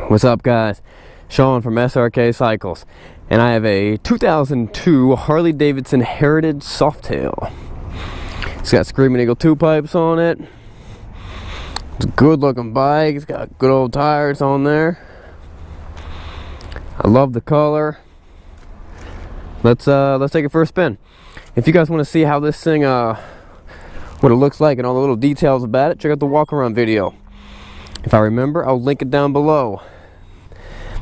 What's up, guys? Sean from Srkcycles, and I have a 2002 Harley Davidson Heritage Softail. It's got Screaming Eagle 2 pipes on it. It's a good looking bike. It's got good old tires on there. I love the color. Let's take it for a spin. If you guys want to see how this thing what it looks like and all the little details about it, check out the walk around video. If I remember, I'll link it down below.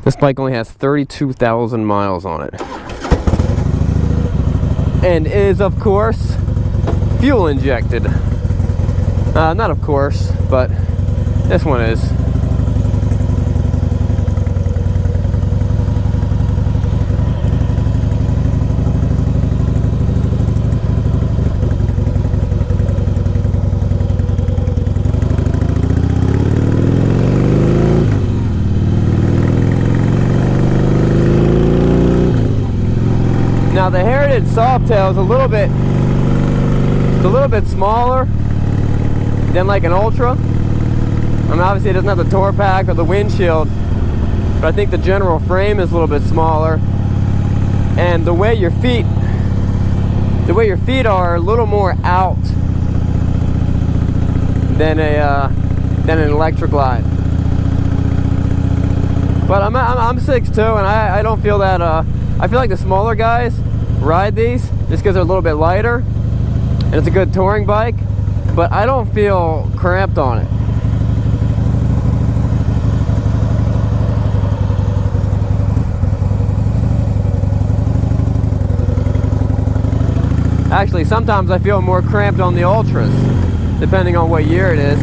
This bike only has 32,000 miles on it. And is, of course, fuel injected. Not of course, but this one is. Now the Heritage Softail is a little bit smaller than like an Ultra. I mean, obviously it doesn't have the tour pack or the windshield, but I think the general frame is a little bit smaller, and the way your feet are a little more out than an Electric Glide. But I'm 6'2", and I don't feel that. I feel like the smaller guys ride these just because they're a little bit lighter, and it's a good touring bike, but I don't feel cramped on it. Actually, sometimes I feel more cramped on the Ultras, depending on what year it is.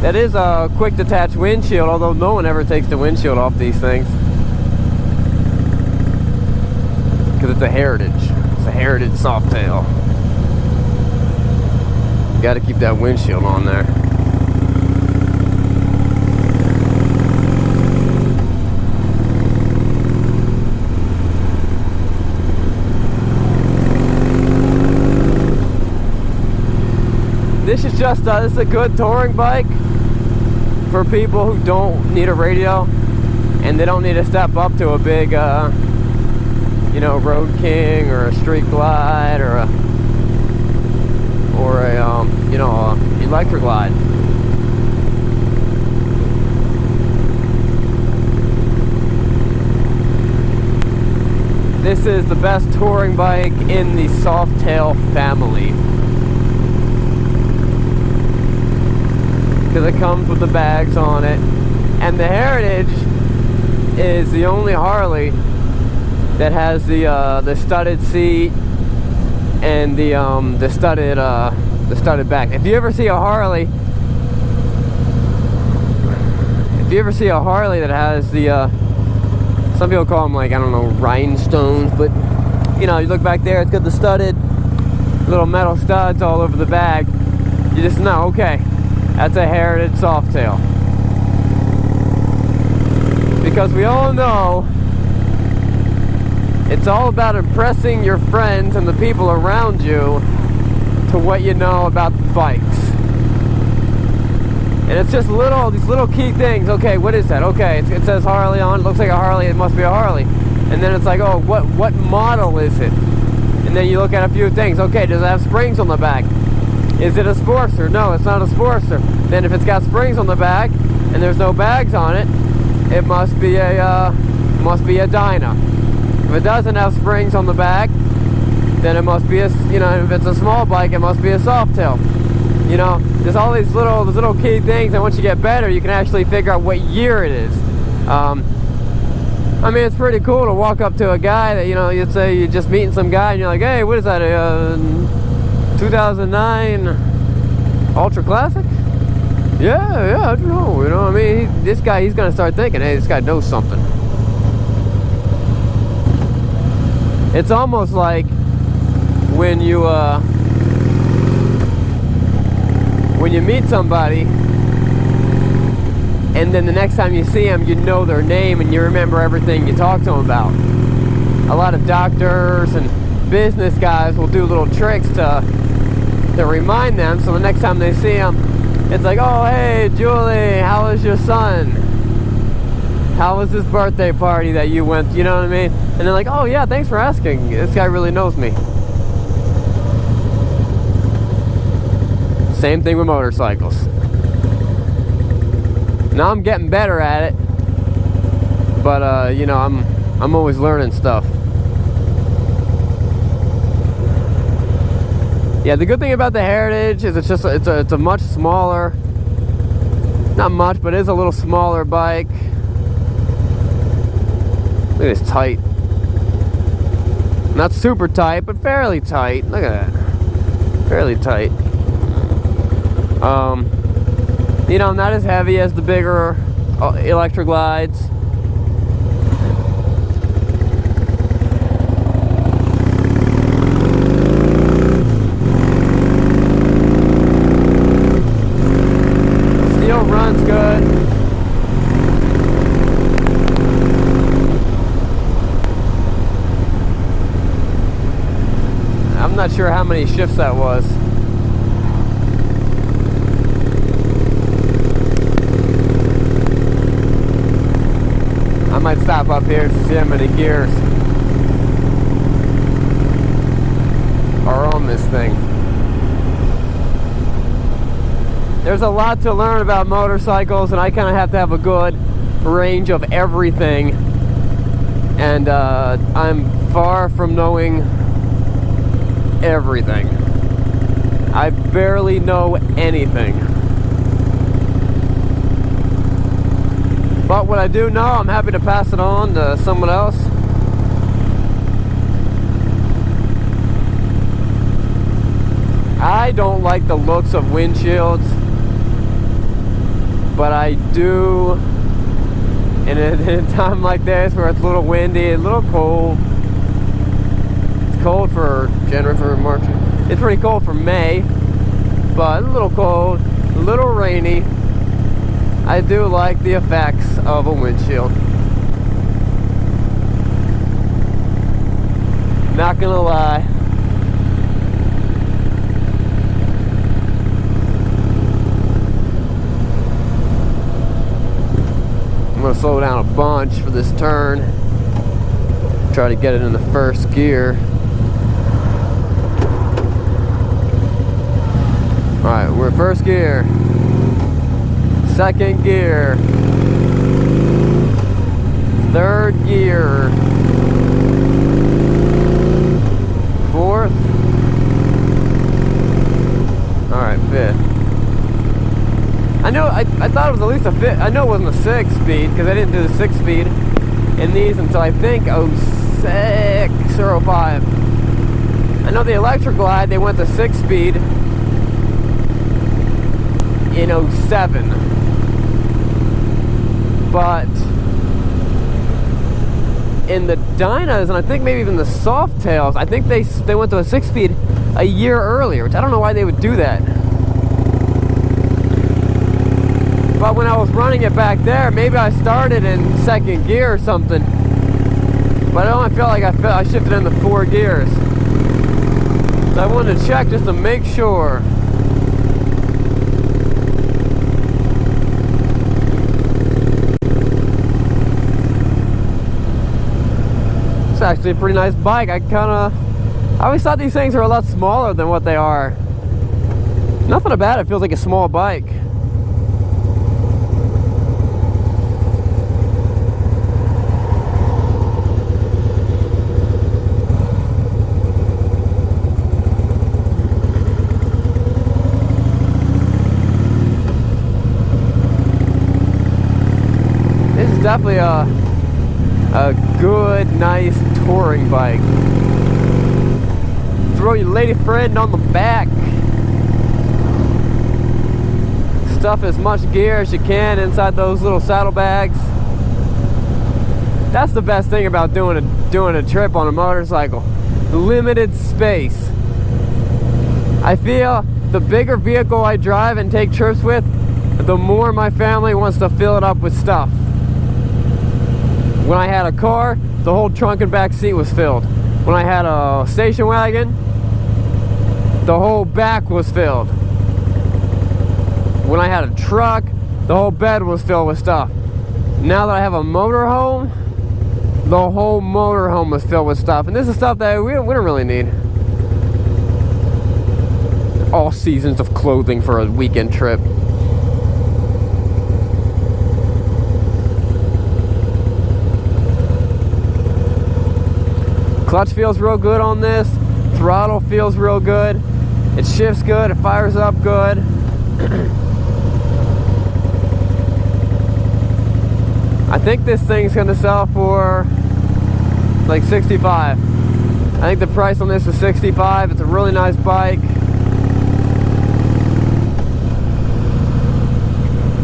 That is a quick detach windshield, although no one ever takes the windshield off these things. Because it's a Heritage. It's a Heritage Softail. You gotta keep that windshield on there. This is just this is a good touring bike for people who don't need a radio and they don't need to step up to a big Road King or a Street Glide or a Electric Glide. This is the best touring bike in the Softail family, because it comes with the bags on it, and the Heritage is the only Harley that has the studded seat and the studded back. If you ever see a Harley that has the some people call them, like, I don't know, rhinestones, but you look back there, it's got the studded little metal studs all over the bag. You just know, okay, that's a Heritage Softail. Because we all know it's all about impressing your friends and the people around you to what you know about the bikes. And it's just these little key things. Okay, what is that? Okay, it says Harley on it. Looks like a Harley. It must be a Harley. And then it's like, oh, what model is it? And then you look at a few things. Okay, does it have springs on the back? Is it a Sportster? No, it's not a Sportster. Then if it's got springs on the back and there's no bags on it, it must be a Dyna. If it doesn't have springs on the back, then it must be a, if it's a small bike, it must be a Softail. There's all these little key things, and once you get better, you can actually figure out what year it is. I mean, it's pretty cool to walk up to a guy that, you'd say you're just meeting some guy, and you're like, hey, what is that, 2009 Ultra Classic? Yeah, I don't know. I mean, this guy, he's gonna start thinking, hey, this guy knows something. It's almost like when you meet somebody and then the next time you see them, you know their name and you remember everything you talked to them about. A lot of doctors and business guys will do little tricks to remind them, so the next time they see them, it's like, oh, hey, Julie, how was your son? How was this birthday party that you went, you know what I mean? And they're like, oh yeah, thanks for asking. This guy really knows me. Same thing with motorcycles. Now I'm getting better at it, but you know, I'm always learning stuff. Yeah, the good thing about the Heritage is it's a much smaller, not much, but it is a little smaller bike. Look at this, tight. Not super tight, but fairly tight. Look at that. Fairly tight. You know, not as heavy as the bigger electric glides. Still runs good. I'm not sure how many shifts that was. I might stop up here to see how many gears are on this thing. There's a lot to learn about motorcycles, and I kind of have to have a good range of everything, and I'm far from knowing everything. I barely know anything. But what I do know, I'm happy to pass it on to someone else. I don't like the looks of windshields, but I do in a time like this where it's a little windy, a little cold. It's cold for January, February, March. It's pretty cold for May, but a little cold, a little rainy. I do like the effects of a windshield. Not gonna lie. I'm gonna slow down a bunch for this turn. Try to get it in the first gear. Alright, we're in first gear. Second gear. Third gear. Fourth. Alright, fifth. I thought it was at least a fifth. I know it wasn't a 6-speed because I didn't do the 6-speed in these until I think 06 or 05. I know the electric glide, they went to 6-speed in 07. But in the Dynas, and I think maybe even the Softails, I think they went to a 6-speed a year earlier, which I don't know why they would do that. But when I was running it back there, maybe I started in second gear or something. But I only felt like I shifted into 4 gears. So I wanted to check just to make sure. It's actually a pretty nice bike. I always thought these things are a lot smaller than what they are. Nothing about it feels like a small bike. This is definitely a good, nice touring bike. Throw your lady friend on the back. Stuff as much gear as you can inside those little saddlebags. That's the best thing about doing a trip on a motorcycle. Limited space. I feel the bigger vehicle I drive and take trips with, the more my family wants to fill it up with stuff. When I had a car, the whole trunk and back seat was filled. When I had a station wagon, the whole back was filled. When I had a truck, the whole bed was filled with stuff. Now that I have a motorhome, the whole motorhome is filled with stuff. And this is stuff that we don't really need. All seasons of clothing for a weekend trip. Clutch feels real good on this. Throttle feels real good. It shifts good. It fires up good. I think this thing's gonna sell for like $65. I think the price on this is $65. It's a really nice bike.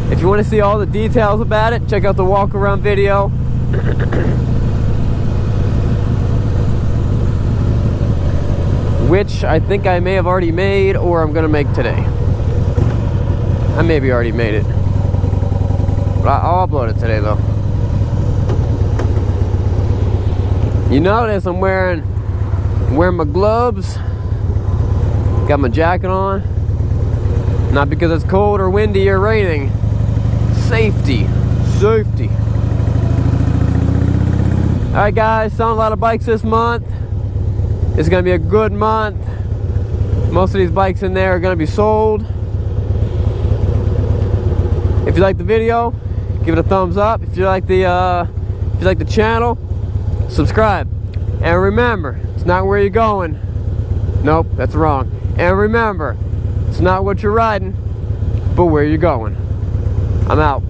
If you want to see all the details about it, check out the walk around video. Which I think I may have already made, or I'm gonna make today. I maybe already made it, but I'll upload it today though. You notice I'm wearing my gloves, got my jacket on, not because it's cold or windy or raining. Safety. Alright guys, selling a lot of bikes this month. It's going to be a good month. Most of these bikes in there are going to be sold. If you like the video, give it a thumbs up. If you like the channel, subscribe. And remember, it's not where you're going. Nope, that's wrong. And remember, it's not what you're riding, but where you're going. I'm out.